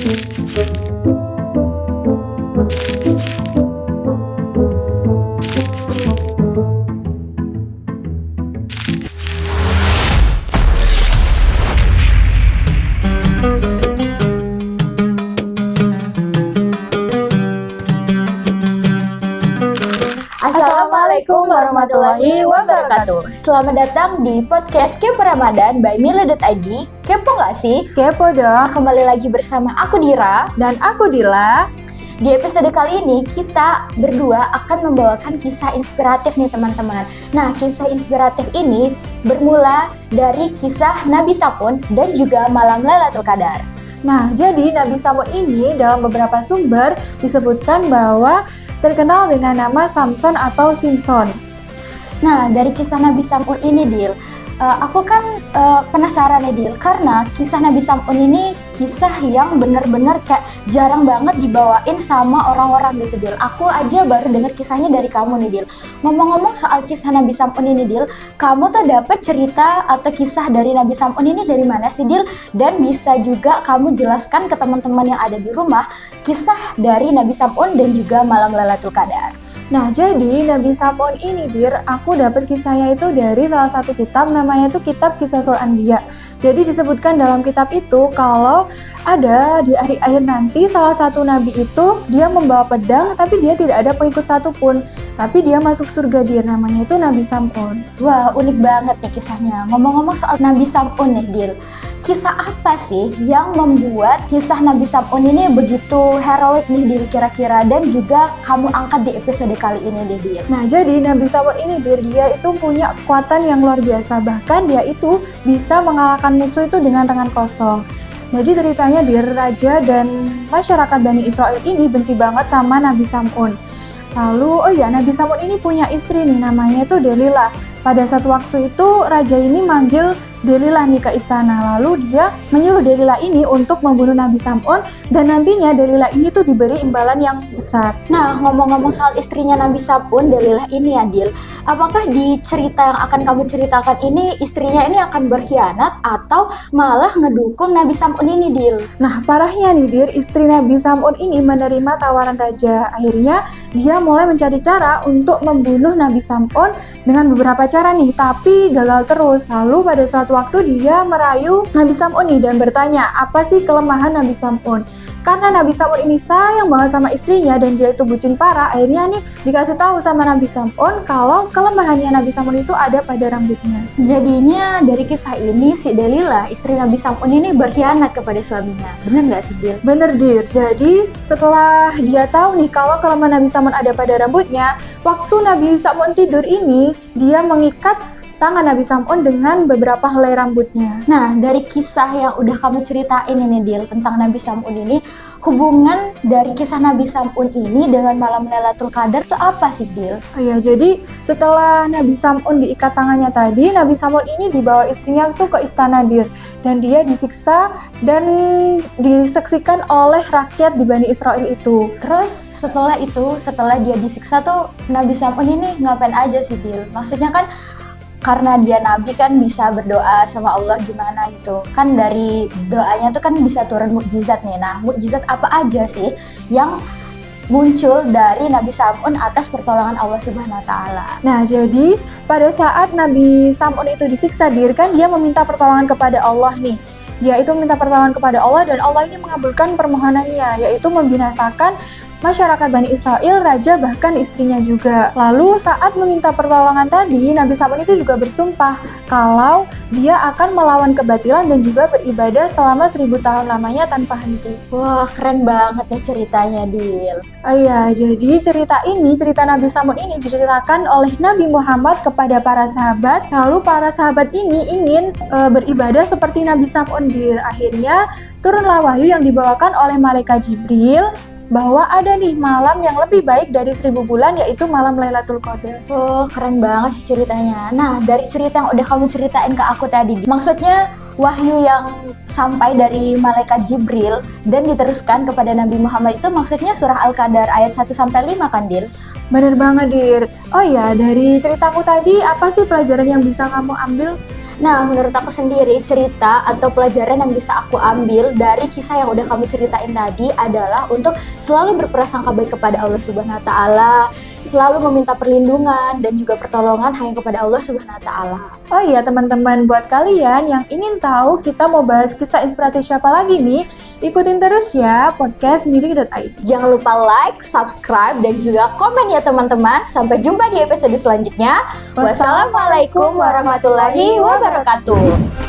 Assalamualaikum warahmatullahi wabarakatuh. Selamat datang di podcast Kepo Ramadan by Mila.id. Kepo nggak sih? Kepo dong. Kembali lagi bersama aku Dira Dan aku Dila. Di episode kali ini kita berdua akan membawakan kisah inspiratif nih teman-teman. Nah, kisah inspiratif ini bermula dari kisah Nabi Sam'un dan juga malam Lailatul Qadar. Nah, jadi Nabi Sam'un ini dalam beberapa sumber disebutkan bahwa terkenal dengan nama Samson atau Simpson. Nah, dari kisah Nabi Sam'un ini, Dil, aku kan penasaran ya, Dil, karena kisah Nabi Sam'un ini kisah yang bener-bener kayak jarang banget dibawain sama orang-orang gitu, Dil. Aku aja baru denger kisahnya dari kamu nih, Dil. Ngomong-ngomong soal kisah Nabi Sam'un ini, Dil, kamu tuh dapet cerita atau kisah dari Nabi Sam'un ini dari mana sih, Dil? Dan bisa juga kamu jelaskan ke teman-teman yang ada di rumah kisah dari Nabi Sam'un dan juga malam Lailatul Qadar. Nah, jadi Nabi Sam'un ini, Dir, aku dapat kisahnya itu dari salah satu kitab, namanya itu Kitab Qisasul Anbiya. Jadi disebutkan dalam kitab itu kalau ada di akhir nanti salah satu nabi itu dia membawa pedang tapi dia tidak ada pengikut satupun. Tapi dia masuk surga, Dir, namanya itu Nabi Sam'un. Wah, unik banget nih kisahnya. Ngomong-ngomong soal Nabi Sam'un nih, Dil. Kisah apa sih yang membuat kisah Nabi Sam'un ini begitu heroik nih, Dil, kira-kira? Dan juga kamu angkat di episode kali ini deh, Dil. Nah, jadi Nabi Sam'un ini, Dir, dia itu punya kekuatan yang luar biasa. Bahkan dia itu bisa mengalahkan musuh itu dengan tangan kosong. Jadi ceritanya, Dir, raja dan masyarakat Bani Israel ini benci banget sama Nabi Sam'un. Lalu, Nabi Sam'un ini punya istri nih, namanya itu Delilah. Pada satu waktu itu, raja ini manggil Delilah nih ke istana. Lalu dia menyuruh Delilah ini untuk membunuh Nabi Sam'un. Dan nantinya Delilah ini tuh diberi imbalan yang besar. Nah, ngomong-ngomong soal istrinya Nabi Sam'un, Delilah ini ya, Dil. Apakah di cerita yang akan kamu ceritakan ini, istrinya ini akan berkhianat atau malah ngedukung Nabi Sam'un ini, Dil? Nah, parahnya nih, Dir, istri Nabi Sam'un ini menerima tawaran raja. Akhirnya dia mulai mencari cara untuk membunuh Nabi Sam'un dengan beberapa cara nih, tapi gagal terus. Lalu pada suatu waktu dia merayu Nabi Sam'un nih dan bertanya, apa sih kelemahan Nabi Sam'un? Karena Nabi Sam'un ini sayang banget sama istrinya dan dia itu bucin parah, akhirnya nih dikasih tahu sama Nabi Sam'un kalau kelemahannya Nabi Sam'un itu ada pada rambutnya. Jadinya dari kisah ini si Delilah, istri Nabi Sam'un ini berkhianat kepada suaminya. Bener nggak sih, Dil? Bener, Dir. Jadi setelah dia tahu nih kalau kelemahan Nabi Sam'un ada pada rambutnya, waktu Nabi Sam'un tidur ini dia mengikat tangan Nabi Sam'un dengan beberapa helai rambutnya. Nah, dari kisah yang udah kamu ceritain ini, Dil, tentang Nabi Sam'un ini, hubungan dari kisah Nabi Sam'un ini dengan malam Lailatul Qadar itu apa sih, Dil? Jadi setelah Nabi Sam'un diikat tangannya tadi, Nabi Sam'un ini dibawa istrinya tuh ke istana, Dir. Dan dia disiksa dan disaksikan oleh rakyat di Bani Israel itu. Terus setelah dia disiksa tuh Nabi Sam'un ini ngapain aja sih, Dil? Maksudnya kan karena dia nabi kan bisa berdoa sama Allah gimana gitu. Kan dari doanya tuh kan bisa turun mukjizat nih. Nah, mukjizat apa aja sih yang muncul dari Nabi Sam'un atas pertolongan Allah Subhanahu wa taala? Nah, jadi pada saat Nabi Sam'un itu disiksa, Dir, kan dia meminta pertolongan kepada Allah nih. Dia itu meminta pertolongan kepada Allah dan Allah ini mengabulkan permohonannya, yaitu membinasakan masyarakat Bani Israel, raja, bahkan istrinya juga. Lalu saat meminta pertolongan tadi, Nabi Sam'un itu juga bersumpah kalau dia akan melawan kebatilan dan juga beribadah selama 1000 tahun lamanya tanpa henti. Wah, keren banget ya ceritanya, Dil. Jadi cerita Nabi Sam'un ini diceritakan oleh Nabi Muhammad kepada para sahabat. Lalu para sahabat ini ingin beribadah seperti Nabi Sam'un, Dir. Akhirnya turunlah wahyu yang dibawakan oleh malaikat Jibril bahwa ada nih malam yang lebih baik dari 1000 bulan, yaitu malam Lailatul Qadar. Oh, keren banget sih ceritanya. Nah, dari cerita yang udah kamu ceritain ke aku tadi, maksudnya wahyu yang sampai dari malaikat Jibril dan diteruskan kepada Nabi Muhammad itu maksudnya surah Al-Qadar ayat 1-5 kan, Dil? Bener banget, Dir. Dari ceritaku tadi, apa sih pelajaran yang bisa kamu ambil? Nah, menurut aku sendiri, cerita atau pelajaran yang bisa aku ambil dari kisah yang udah kamu ceritain tadi adalah untuk selalu berprasangka baik kepada Allah Subhanahu wa Ta'ala, selalu meminta perlindungan dan juga pertolongan hanya kepada Allah Subhanahu wa Ta'ala. Oh iya teman-teman, buat kalian yang ingin tahu kita mau bahas kisah inspiratif siapa lagi nih, ikutin terus ya podcast Miri.id. Jangan lupa like, subscribe, dan juga komen ya teman-teman. Sampai jumpa di episode selanjutnya. Wassalamualaikum warahmatullahi wabarakatuh.